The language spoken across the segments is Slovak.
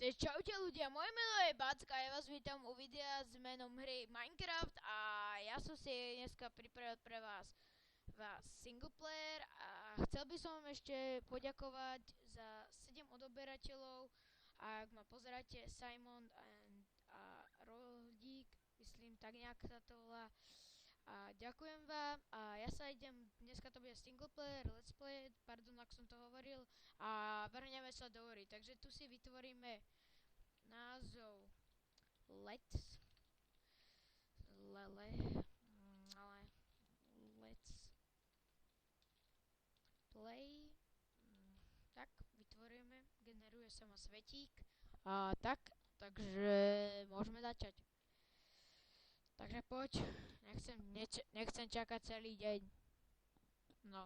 Takže čaute ľudia, moje meno je Backa a ja vás vítam u videa s menom hry Minecraft a ja som si dneska pripravil pre vás singleplayer a chcel by som vám ešte poďakovať za 7 odoberateľov a ak ma pozeráte Simon a Rodík, myslím tak nejak sa to volá. A ďakujem vám a ja sa idem, dneska to bude singleplayer, let's play, pardon ak som to hovoril a vrhneme sa do hry, takže tu si vytvoríme názov let's play, tak vytvoríme, generuje sa ma svetík a takže môžeme začať. Takže poď, nechcem čakať celý deň. No.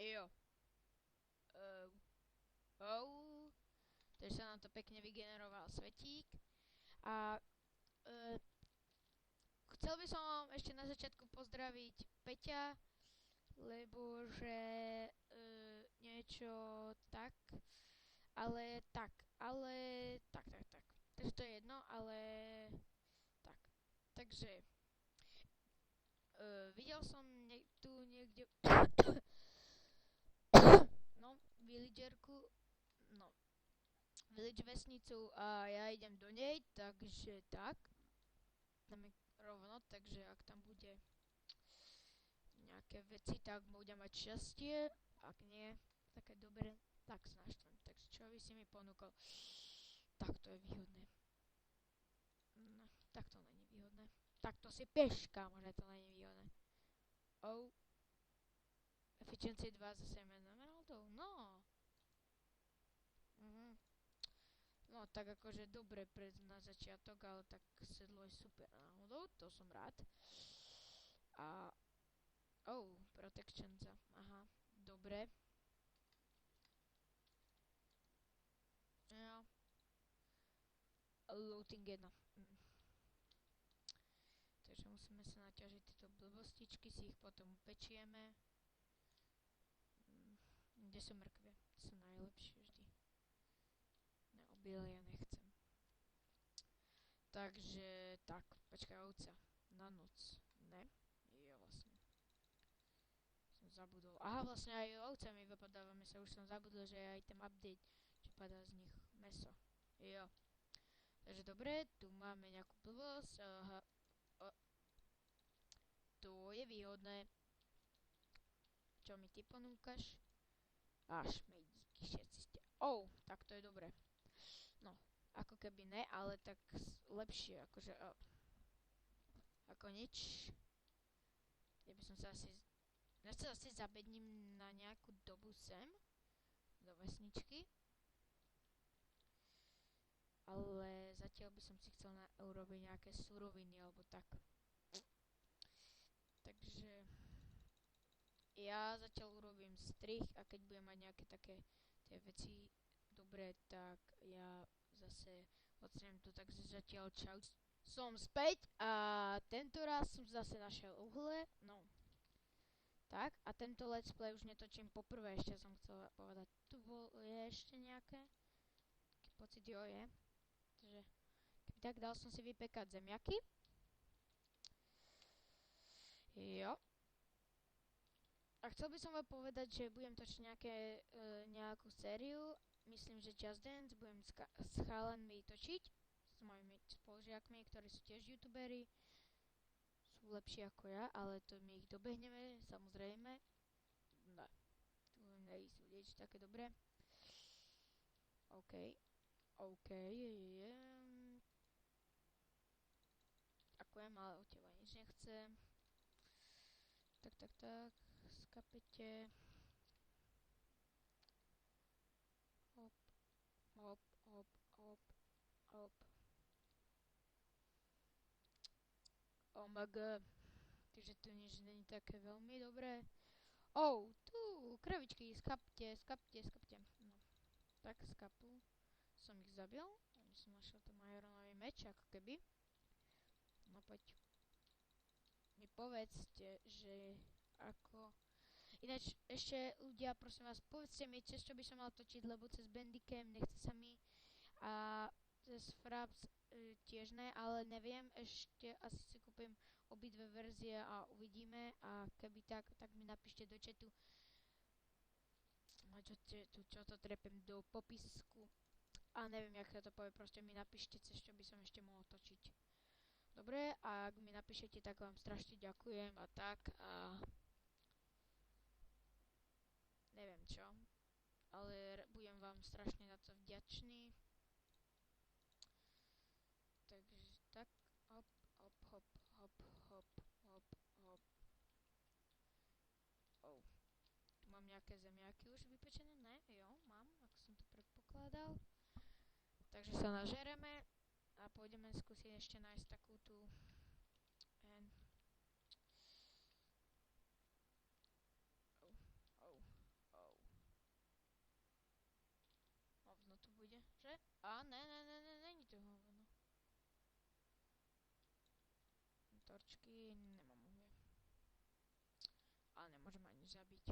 Jo. Takže sa nám to pekne vygeneroval svetík. A chcel by som vám ešte na začiatku pozdraviť Peťa, lebo že niečo tak. Takže to je jedno, ale tak. Takže videl som tu niekde no, village vesnicu a ja idem do nej, takže tak. Dáme rovno, takže ak tam bude nejaké veci, tak budem mať šťastie, ak nie, také dobre, tak sa naštvem. Takže čo by si mi ponúkol? Tak to je výhodné. No, tak to není výhodné. Tak to si peška, možno to není výhodné. Efficiency 2 zase emeraldov, no. No tak akože dobre na začiatok, ale tak sedlo je super náhodou, to som rád. A protection za, aha, dobre. Ja. Looting 1. Takže musíme sa naťažiť tieto blbostičky, si ich potom upečieme. Kde sú mrkvie? Sú najlepšie vždy. Obilia nechcem. Takže, tak, počkaj, ovca. Na noc. Ne? Jo, vlastne. Som zabudol. Aha, vlastne aj ovcami vypadávame sa, už som zabudol, že je aj ten update, že padá z nich mäso. Jo. Takže dobre, tu máme nejakú blbosť. Aha. To je výhodné. Čo mi ty ponúkaš? Až medíky, všetci ste. Tak to je dobre. No, ako keby ne, ale tak lepšie, akože ako nič. Ja by som sa asi zabedním na nejakú dobu sem, do vesničky. Ale zatiaľ by som si chcel urobiť nejaké suroviny, alebo tak. Takže ja zatiaľ urobím strih a keď budem mať nejaké také tie veci dobre, tak ja zase odstriem to, takže zatiaľ čau. Som späť a tento raz som zase našiel uhle, no. Tak, a tento let's play už netočím poprvé, ešte som chcela povedať. Tu je ešte nejaké? Taký pocit, jo je. Takže, keby tak, dal som si vypekať zemiaky. Jo. A chcel by som vám povedať, že budem točiť nejakú sériu. Myslím, že Just Dance budem s chalanmi točiť. S mojimi spolužiakmi, ktorí sú tiež youtuberi. Sú lepší ako ja, ale to my ich dobehneme, samozrejme. No. Tu nejsú niečo také dobré. OK. Ďakujem, ale od teba nič nechcem. Tak. Skapete. Hop. OMG. Takže tu nič není také veľmi dobré. Tu, kravičky, skapte. No, tak skapnú. Som ich zabil. Som našiel ten majorónový meč, ako keby. No poď. Mi povedzte, že ako... Ináč ešte ľudia, prosím vás, povedzte mi, cez čo by som mal točiť, lebo cez Bandicam nechce sa mi. A Fraps tiež ne, ale neviem, ešte asi si kúpim obidve verzie a uvidíme a keby tak, tak mi napíšte do chatu. Čo to trepem do popisku. A neviem, jak sa to povie, proste mi napíšte, cez čo by som ešte mohol točiť. Dobre, a ak mi napíšete, tak vám strašne ďakujem a tak a neviem čo, ale budem vám strašne na to vďačný. Takže tak, hop, hop, hop, hop, hop, hop, hop. Oh. Tu mám nejaké zemiaky už vypečené? Ne? Jo, mám, ako som to predpokladal. Takže sa nažereme a pôjdeme skúsiť ešte nájsť takú tú hovno tu bude, že? A ne, není to hovno. Torčky, nemám uhlie. Ale nemôžem ani zabiť.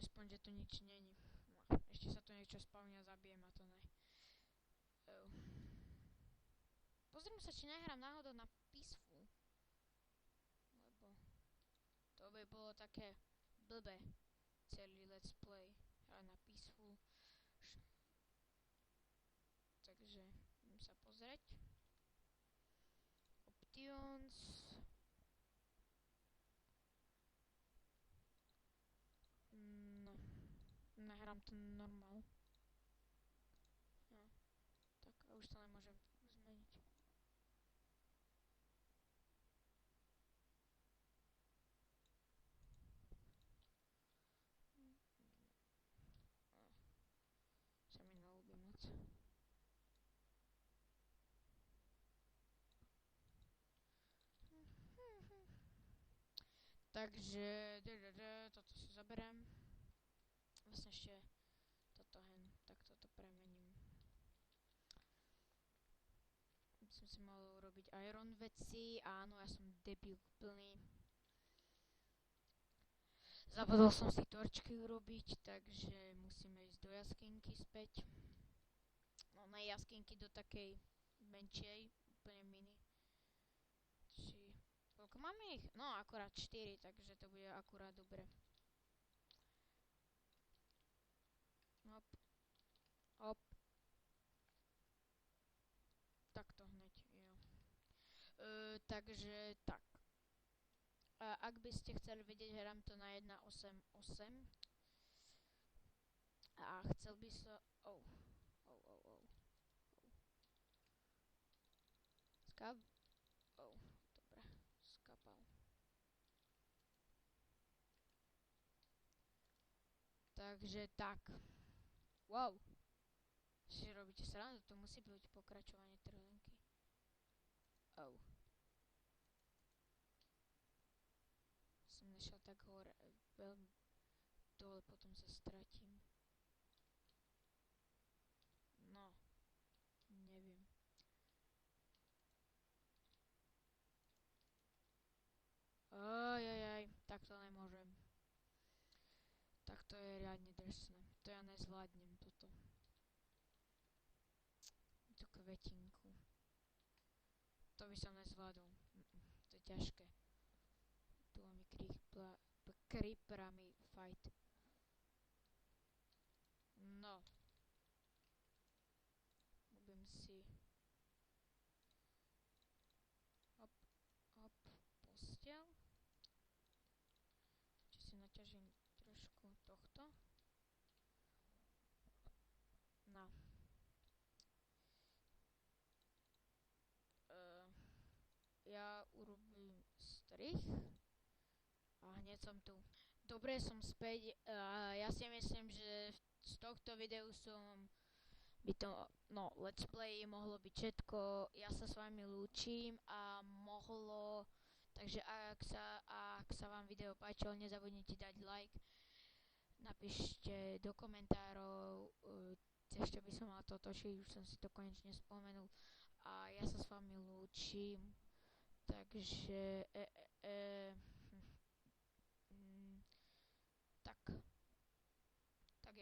Aspoň, že tu nič není. No, ešte sa tu niečo spavne a zabijem a to ne. Pozriem sa, či nehrám náhodou na Peaceful. Lebo to by bolo také blbé. Celý let's play hrať na Peaceful. Takže idem sa pozrieť. Options. No. Nahrám to normál. No. Tak a už to nemôžem zmeniť. Sa mi nelúbi moc. Takže toto si zoberiem. Vlastne ešte toto tak toto premením. Som si mal urobiť iron veci, áno, ja som debil plný. Zabudol som si torčky urobiť, takže musíme ísť do jaskynky späť. No na jaskynky do takej menšej, úplne mini. Koľko máme ich? No akurát 4, takže to bude akurát dobre. Hop. Hop. Takto hneď, jo. Takže tak. Ak by ste chceli vedieť, hrám to na 1.8.8. A chcel by som... Skap. Dobre. Skapal. Takže tak. Wow. Si robíte srandu, to musí byť pokračovanie trojlinky. Som nešiel tak hore, veľmi dole, potom sa stratím. No, neviem. Tak to nemôžem. Tak to je riadne drsné. To ja nezvládnem toto. Tú kvetinku. To by som nezvládol. To je ťažké. Tu mám creeperami fight. No. Robím si... Hop, postel. Či si naťažím trošku tohto. No. Ja urobím strich. A hneď som tu. Dobre, som späť. Ja si myslím, že z tohto videu by to, let's play mohlo byť všetko. Ja sa s vami lúčim a takže ak sa vám video páčilo, nezabudnite dať like. Napíšte do komentárov, cez čo by som mal to točiť, už som si to konečne spomenul. A ja sa s vami lúčim. Takže